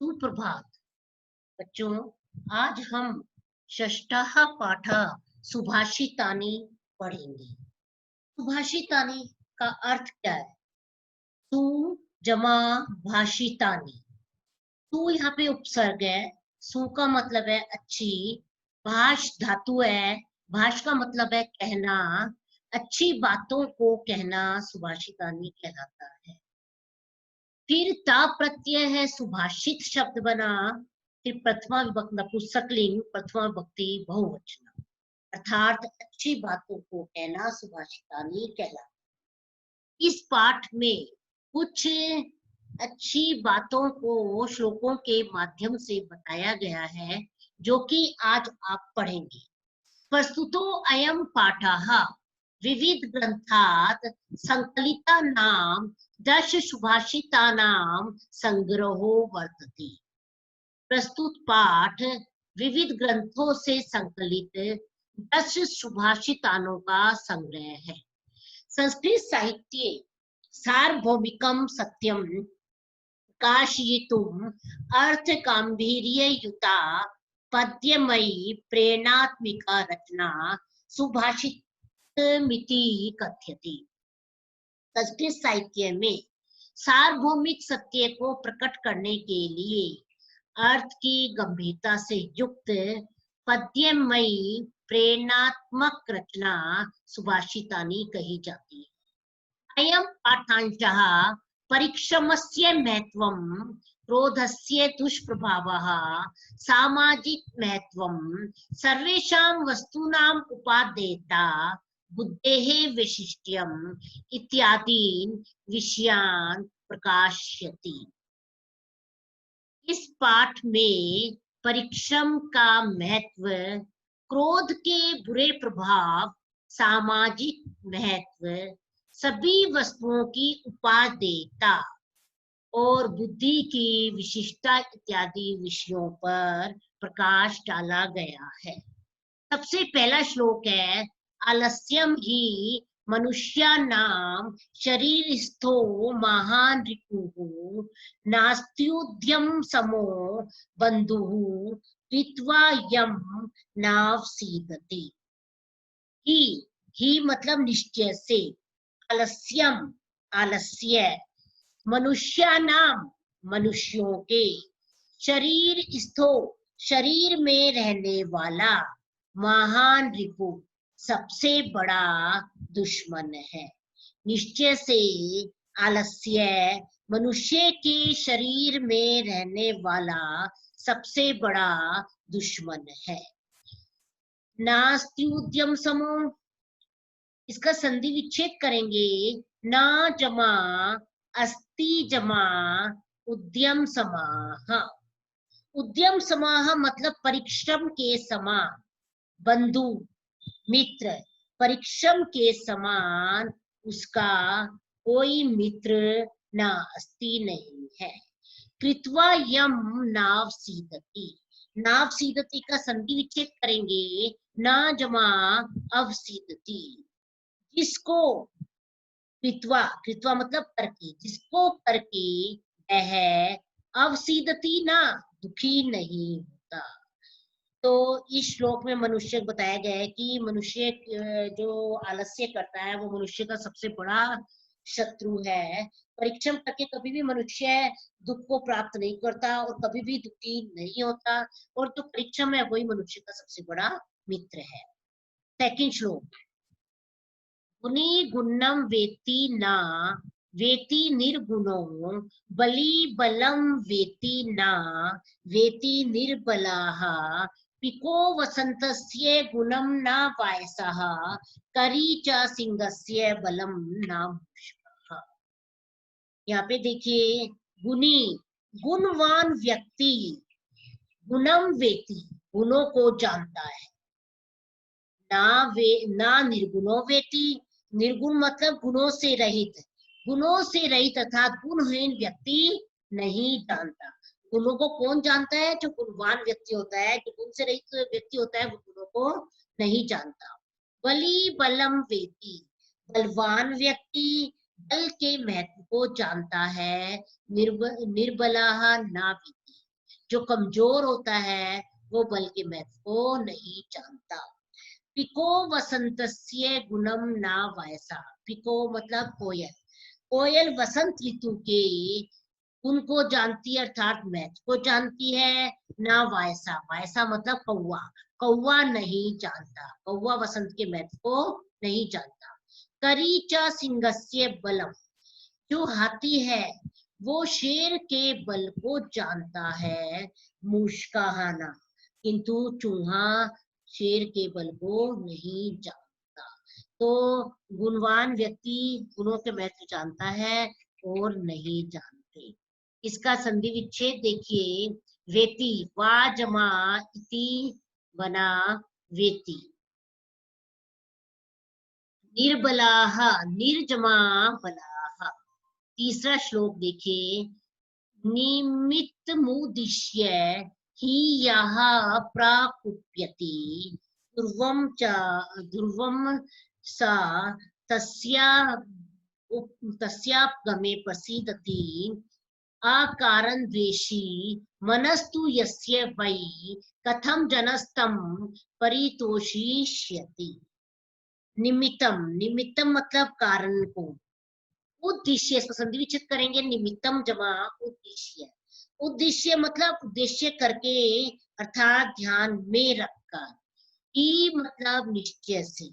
सुप्रभात बच्चों। आज हम षष्ठः पाठः सुभाषितानि पढ़ेंगे। सुभाषितानि का अर्थ क्या है? सु जमा भाषितानि। सु यहाँ पे उपसर्ग है। सु का मतलब है अच्छी। भाष धातु है। भाष का मतलब है कहना। अच्छी बातों को कहना सुभाषितानि कहलाता है। फिर ता प्रत्यय है, सुभाषित शब्द बना। फिर प्रथमा विभक्ति नपुंसकलिंग, प्रथमा विभक्ति बहुवचन, अर्थात अच्छी बातों को कहना सुभाषितानि कहलाता। इस पाठ में कुछ अच्छी बातों को श्लोकों के माध्यम से बताया गया है, जो कि आज आप पढ़ेंगे। प्रस्तुतो अयं पाठः विविध ग्रंथात् संकलितानां दश सुभाषितानां संग्रहो वर्तते। प्रस्तुत पाठ विविध ग्रंथों से संकलित 10 सुभाषितानों का संग्रह है। संस्कृत साहित्ये सार्वभौमिकं सत्यम प्रकाशयितुम् अर्थ गांभीर्ययुता पद्यमयी प्रेरणात्मिका रचना सुभाषितमिति कथ्यते। संस्कृत साहित्य में सार्वभौमिक सत्य को प्रकट करने के लिए अर्थ की गंभीरता से युक्त पद्यमयी प्रेरणात्मक रचना सुभाषितानि कही जाती है। अयं पाठांशः परिश्रमस्य महत्वं, क्रोधस्य दुष्प्रभावः, सामाजिक महत्वं, सर्वेषां वस्तूनां उपादेयता, बुद्धेः वैशिष्ट्यम् इत्यादीन् विषयान् प्रकाशयति। इस पाठ में परिश्रम का महत्व, क्रोध के बुरे प्रभाव, सामाजिक महत्व, सभी वस्तुओं की उपादेयता और बुद्धि की विशिष्टता इत्यादि विषयों पर प्रकाश डाला गया है। सबसे पहला श्लोक है, आलस्यम ही मनुष्याणां शरीरस्थो महान् रिपुः नास्त्युद्यम समो बन्धुः कृत्वा यं नावसीदति। ही मतलब निश्चय से, आलस्यम आलस्य, मनुष्याणाम मनुष्यों के, शरीर स्थो शरीर में रहने वाला, महान रिपु सबसे बड़ा दुश्मन है। निश्चय से आलस्य मनुष्य के शरीर में रहने वाला सबसे बड़ा दुश्मन है। नास्ति उद्यम समो, इसका संधि विच्छेद करेंगे। ना जमा अस्ति जमा उद्यम समाह। उद्यम समाह मतलब परिश्रम के समान, बंधु मित्र, परिश्रम के समान उसका कोई मित्र ना अस्ति नहीं है। कृत्वा यम नाव सीदति, नाव सीदति का संधि विच्छेद करेंगे। ना जमा अवसीदति, जिसको कृत्वा, कृत्वा मतलब करके, जिसको करके वह अवसीदति ना दुखी नहीं होता। तो इस श्लोक में मनुष्य बताया गया है कि मनुष्य जो आलस्य करता है वो मनुष्य का सबसे बड़ा शत्रु है। परिश्रम करके कभी भी मनुष्य दुख को प्राप्त नहीं करता और कभी भी दुखी नहीं होता, और जो परिश्रम है वही मनुष्य का सबसे बड़ा मित्र है। सेकंड श्लोक, गुणी गुणम वेति ना वेति निर्गुणो बली बलम वेति ना वेति निर्बलाः पिको वसंतस्य गुणम न वायसः करी च सिंहस्य बलम न मूषकः। यहाँ पे देखिए, गुणी गुणवान व्यक्ति, गुणम वेति गुणों को जानता है, ना निर्गुणो वेति, निर्गुण मतलब गुणों से रहित, गुणों से रहित अर्थात गुणहीन व्यक्ति नहीं जानता। गुणों को कौन जानता है? जो गुणवान व्यक्ति होता है, जो गुण से रहित व्यक्ति होता है वो गुणों को नहीं जानता। बली बलम वेति, बलवान व्यक्ति बल के महत्व को जानता है। निर्बलाः न वेति, जो कमजोर होता है वो बल के महत्व को नहीं जानता। पिको वसंतस्य गुणम ना वयसा। पिको मतलब कोयल। कोयल वसंत ऋतु के गुण को जानती है, अर्थात महत्व को जानती है। ना वायसा, वायसा मतलब कौवा, कौवा नहीं जानता, कौवा वसंत के महत्व को नहीं जानता। करीचा सिंहस्य बलम। जो हाथी है वो शेर के बल को जानता है, मुष्काहाना, किंतु चूहा शेर के बल को नहीं जानता। तो गुणवान व्यक्ति गुणों के महत्व जानता है और नहीं जानते। इसका संधि विच्छेद देखिए। वेति, वा जमा इति बना वेति। निर्बलाः, निर्जमा बलाः। तीसरा श्लोक देखिए। निमित्तमुद्दिश्य हि यः प्राकुप्यति ध्रुवं सा तस्यापगमे प्रसीदति। अकारण द्वेषी मनस्तु यस्य वै कथम जनस्तं परितोषिष्यति। निमित्तम, निमित्तम मतलब कारण को। उद्देश्य, इसको संधि विच्छेद करेंगे। निमित्तम जमा उद्देश्य। उद्देश्य मतलब उद्देश्य करके, अर्थात ध्यान में रखकर। ई मतलब निश्चय से,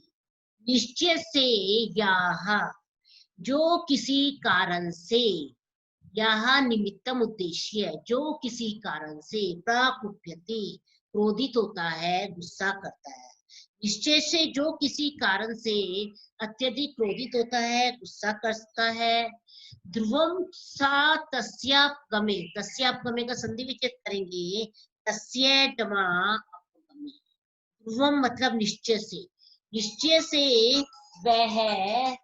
निश्चय से। यह जो किसी कारण से, यह निमित्तम उद्देश्य जो किसी कारण से, प्रकुप्यति क्रोधित होता है, गुस्सा करता है। निश्चय से जो किसी कारण से अत्यधिक क्रोधित होता है, गुस्सा करता है। ध्रुवम सा तस्यापगमे, तस्यापगमे का संधि विच्छेद करेंगे। तस्य जमा अपगमे। ध्रुवम मतलब निश्चय से, निश्चय से वह,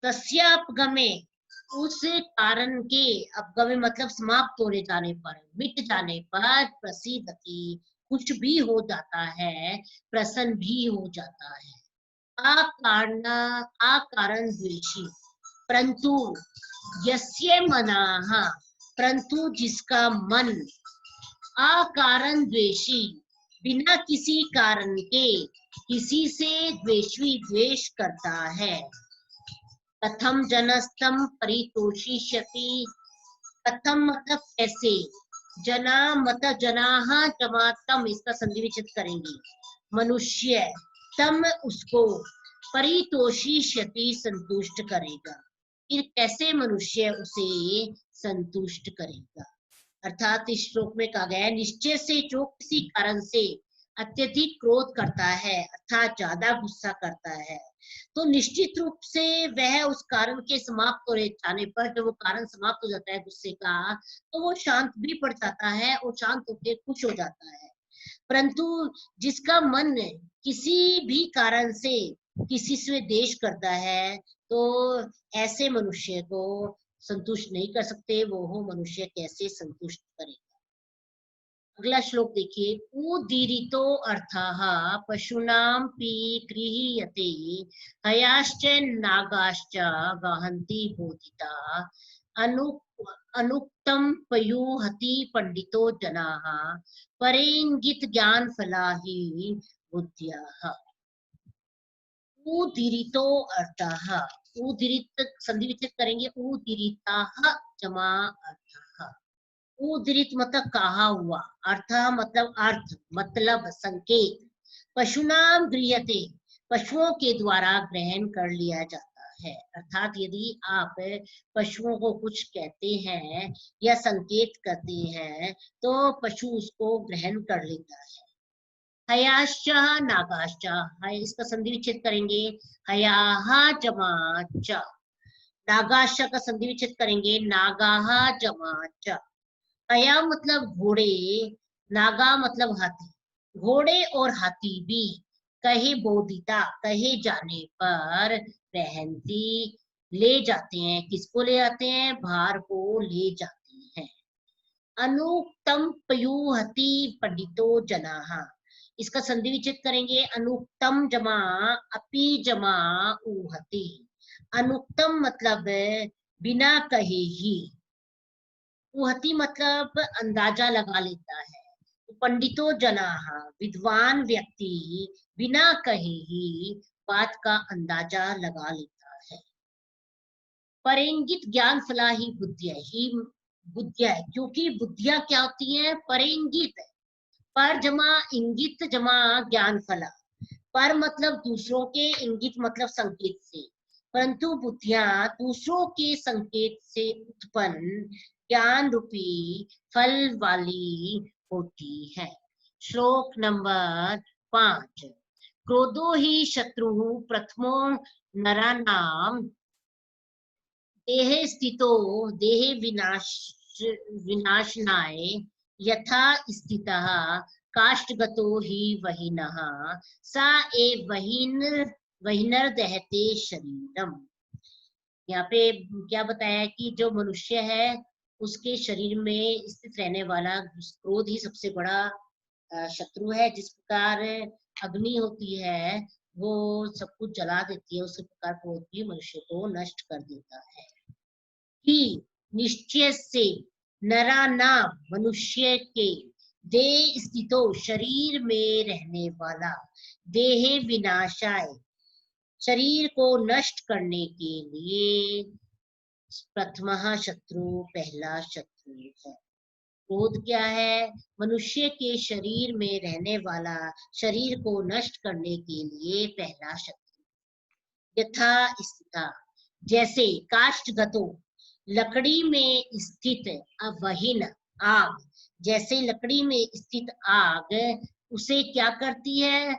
तस्यापगमे उस कारण के, अपगमे मतलब समाप्त होने जाने पर, मिट जाने पर, प्रसीदति कुछ भी हो जाता है, प्रसन्न भी हो जाता है। अकारण द्वेषी, परंतु यस्य मनाः, परंतु जिसका मन, अकारण द्वेषी बिना किसी कारण के किसी से द्वेष करता है। कथम जनस्तम परितोषिष्यति। कथम मतलब कैसे, जना मतलब जनाः जमातम, इसका संधि विच्छेद करेंगे। मनुष्य, तम उसको, परितोषिष्यति संतुष्ट करेगा। फिर कैसे मनुष्य उसे संतुष्ट करेगा। अर्थात इस श्लोक में कहा गया है, निश्चय से जो किसी कारण से अत्यधिक क्रोध करता है, अर्थात ज्यादा गुस्सा करता है, तो निश्चित रूप से वह उस कारण के समाप्त हो जाने पर, जब वो कारण समाप्त हो जाता है गुस्से का, तो वो शांत भी पड़ जाता है और शांत होकर खुश हो जाता है। परंतु जिसका मन किसी भी कारण से किसी से द्वेष करता है, तो ऐसे मनुष्य को संतुष्ट नहीं कर सकते। वो मनुष्य कैसे संतुष्ट करेगा। अगला श्लोक देखिए। उदीरितो अर्थः पशूनां गृह्यते हयाश्च नागाश्च गहन्ति बोधिता। अनुक्तं पयुहति पंडितो जनाः परेंगित ज्ञान फला हि बुद्ध्याः। उदीरितो अर्थः, उदीरित संधि विच्छेद करेंगे। उदीरिताः जमा अर्थः। उदीरित मतलब कहा हुआ, अर्थ मतलब अर्थ, मतलब संकेत। पशुनाम गृह्यते, पशुओं के द्वारा ग्रहण कर लिया जाता है। अर्थात यदि आप पशुओं को कुछ कहते हैं या संकेत करते हैं, तो पशु उसको ग्रहण कर लेता है। हयाश्च नागाश्च, इसका संधि विच्छेद करेंगे। हयाः जमा च। नागाश्च का संधि विच्छेद करेंगे। नागाः जमा च। हया मतलब घोड़े, नागा मतलब हाथी। घोड़े और हाथी भी कहे बोधिता, कहे जाने पर पहनती ले जाते हैं। किसको ले जाते हैं? भार को ले जाते हैं। अनुक्तम पयुहति पंडितो जनाः, इसका संधि विच्छेद करेंगे। अनुक्तम जमा अपि जमा उहति। अनुक्तम मतलब बिना कहे ही, ऊहति मतलब अंदाजा लगा लेता है। पंडितो जनाः विद्वान व्यक्ति बिना कहे ही बात का अंदाजा लगा लेता है। परेंगित ज्ञान फला ही बुद्धिया है, क्योंकि बुद्धियां क्या होती हैं? परेंगित। पर जमा इंगित जमा ज्ञान फला। पर मतलब दूसरों के, इंगित मतलब संकेत से, परंतु बुद्धियां दूसरों के संकेत से उत्पन्न ज्ञान रूपी फल वाली होती है। श्लोक नंबर 5। क्रोधो ही शत्रु प्रथमो नराणाम देहे स्थितो देहे विनाशनाय यथा स्थितः काष्ठगतो हि वहिनः सा ए वहिनर दहते शरीरम। यहाँ पे क्या बताया कि जो मनुष्य है उसके शरीर में स्थित रहने वाला क्रोध ही सबसे बड़ा शत्रु है। जिस प्रकार अग्नि होती है वो सब कुछ जला देती है, उसी प्रकार क्रोध भी मनुष्य को नष्ट कर देता है। कि निश्चय से नरानाम मनुष्य के देह स्थितो शरीर में रहने वाला, देहे विनाशाय शरीर को नष्ट करने के लिए, प्रथम शत्रु पहला शत्रु है। क्रोध क्या है? मनुष्य के शरीर में रहने वाला, शरीर को नष्ट करने के लिए पहला शत्रु। यथा स्थिता जैसे, काष्ठगतो लकड़ी में स्थित, वहीन आग जैसे लकड़ी में स्थित आग उसे क्या करती है?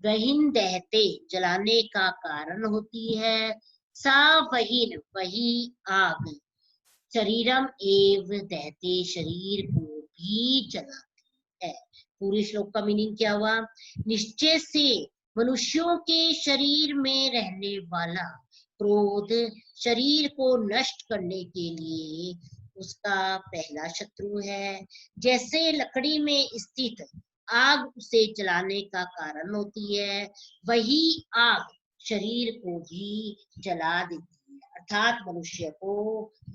वहीन दहते जलाने का कारण होती है। सा वहीन वही आग शरीरम एव दहते शरीर को भी जलाती है। पूरे श्लोक का मीनिंग क्या हुआ? निश्चय से मनुष्यों के शरीर में रहने वाला क्रोध शरीर को नष्ट करने के लिए उसका पहला शत्रु है। जैसे लकड़ी में स्थित आग उसे जलाने का कारण होती है, वही आग शरीर को भी जला देती है। अर्थात मनुष्य को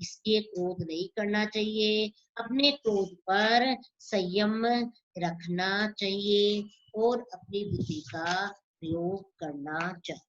इसके क्रोध नहीं करना चाहिए, अपने क्रोध पर संयम रखना चाहिए और अपनी बुद्धि का प्रयोग करना चाहिए।